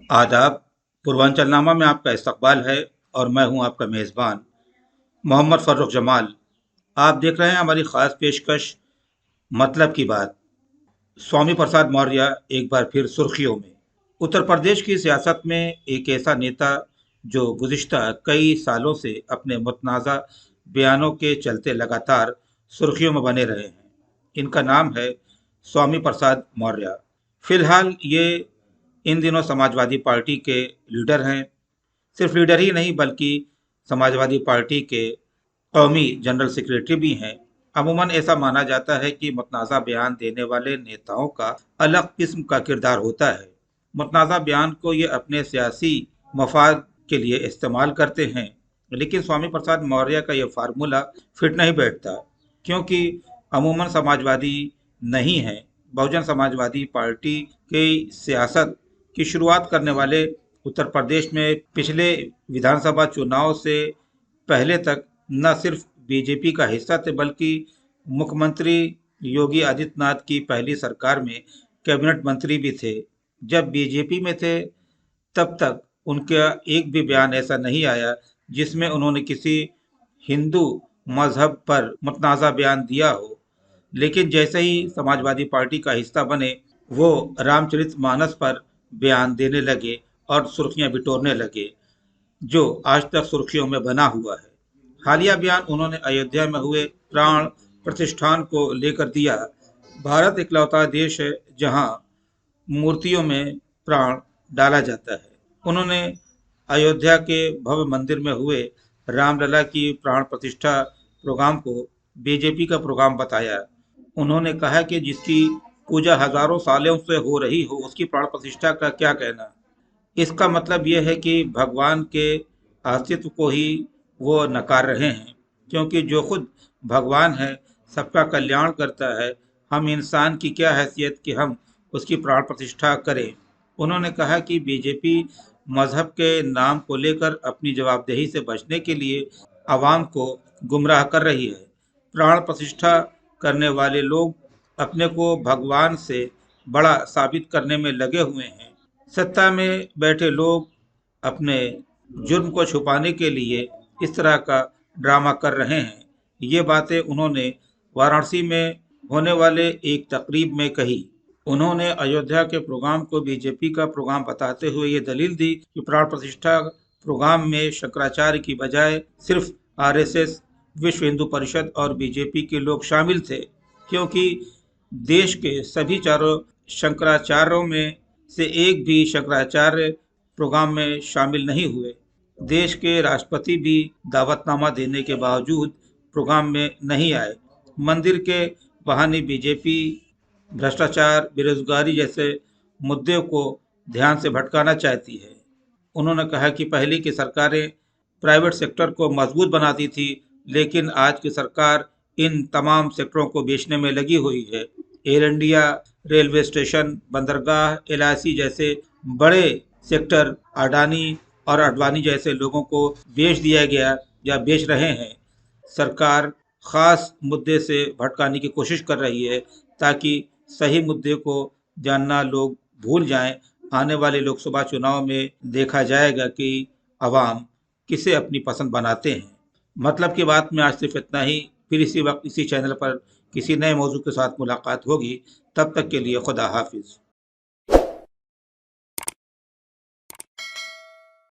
आदाब। पूर्वांचलनामा में आपका इस्तकबाल है और मैं हूं आपका मेज़बान मोहम्मद फ़र्रुख जमाल। आप देख रहे हैं हमारी ख़ास पेशकश मतलब की बात। स्वामी प्रसाद मौर्य एक बार फिर सुर्खियों में। उत्तर प्रदेश की सियासत में एक ऐसा नेता जो गुज़िश्ता कई सालों से अपने मुतनाज़ा बयानों के चलते लगातार सुर्खियों में बने रहे हैं। इनका नाम है स्वामी प्रसाद मौर्य। फिलहाल ये इन दिनों समाजवादी पार्टी के लीडर हैं। सिर्फ लीडर ही नहीं बल्कि समाजवादी पार्टी के कौमी जनरल सेक्रेटरी भी हैं। अमूमन ऐसा माना जाता है कि मुतनाज़ा बयान देने वाले नेताओं का अलग किस्म का किरदार होता है। मुतनाज़ा बयान को ये अपने सियासी मफाद के लिए इस्तेमाल करते हैं, लेकिन स्वामी प्रसाद मौर्य का ये फार्मूला फिट नहीं बैठता, क्योंकि अमूमन समाजवादी नहीं है। बहुजन समाजवादी पार्टी की सियासत की शुरुआत करने वाले उत्तर प्रदेश में पिछले विधानसभा चुनाव से पहले तक न सिर्फ बीजेपी का हिस्सा थे, बल्कि मुख्यमंत्री योगी आदित्यनाथ की पहली सरकार में कैबिनेट मंत्री भी थे। जब बीजेपी में थे तब तक उनका एक भी बयान ऐसा नहीं आया जिसमें उन्होंने किसी हिंदू मजहब पर मुतनाज़ा बयान दिया हो। लेकिन जैसे ही समाजवादी पार्टी का हिस्सा बने, वो रामचरितमानस पर बयान देने लगे और सुर्खियां बिटोरने लगे, जो आज तक सुर्खियों में बना हुआ है। हालिया बयान उन्होंने अयोध्या में हुए प्राण प्रतिष्ठान को लेकर दिया। भारत इकलौता देश है जहां मूर्तियों में प्राण डाला जाता है। उन्होंने अयोध्या के भव्य मंदिर में हुए रामलला की प्राण प्रतिष्ठा प्रोग्राम को बीजेपी का प्रोग्राम बताया। उन्होंने कहा कि जिसकी पूजा हजारों सालों से हो रही हो, उसकी प्राण प्रतिष्ठा का क्या कहना। इसका मतलब ये है कि भगवान के अस्तित्व को ही वो नकार रहे हैं, क्योंकि जो खुद भगवान है, सबका कल्याण करता है, हम इंसान की क्या हैसियत कि हम उसकी प्राण प्रतिष्ठा करें। उन्होंने कहा कि बीजेपी मजहब के नाम को लेकर अपनी जवाबदेही से बचने के लिए आवाम को गुमराह कर रही है। प्राण प्रतिष्ठा करने वाले लोग अपने को भगवान से बड़ा साबित करने में लगे हुए हैं। सत्ता में बैठे लोग अपने जुर्म को छुपाने के लिए इस तरह का ड्रामा कर रहे हैं। ये बातें उन्होंने वाराणसी में होने वाले एक तकरीब में कही। उन्होंने अयोध्या के प्रोग्राम को बीजेपी का प्रोग्राम बताते हुए ये दलील दी कि प्राण प्रतिष्ठा प्रोग्राम में शंकराचार्य की बजाय सिर्फ आरएसएस, विश्व हिंदू परिषद और बीजेपी के लोग शामिल थे, क्योंकि देश के सभी चारों शंकराचार्यों में से एक भी शंकराचार्य प्रोग्राम में शामिल नहीं हुए। देश के राष्ट्रपति भी दावतनामा देने के बावजूद प्रोग्राम में नहीं आए। मंदिर के बहाने बीजेपी भ्रष्टाचार, बेरोजगारी जैसे मुद्दे को ध्यान से भटकाना चाहती है। उन्होंने कहा कि पहले की सरकारें प्राइवेट सेक्टर को मजबूत बनाती थी, लेकिन आज की सरकार इन तमाम सेक्टरों को बेचने में लगी हुई है। एयर इंडिया, रेलवे स्टेशन, बंदरगाह, एलआईसी जैसे बड़े सेक्टर अडानी और अडवाणी जैसे लोगों को बेच दिया गया या बेच रहे हैं। सरकार खास मुद्दे से भटकाने की कोशिश कर रही है, ताकि सही मुद्दे को जानना लोग भूल जाएं। आने वाले लोकसभा चुनाव में देखा जाएगा कि अवाम किसे अपनी पसंद बनाते हैं। मतलब की बात में आज सिर्फ इतना ही। फिर इसी वक्त इसी चैनल पर किसी नए मौजू के साथ मुलाकात होगी। तब तक के लिए खुदा हाफिज।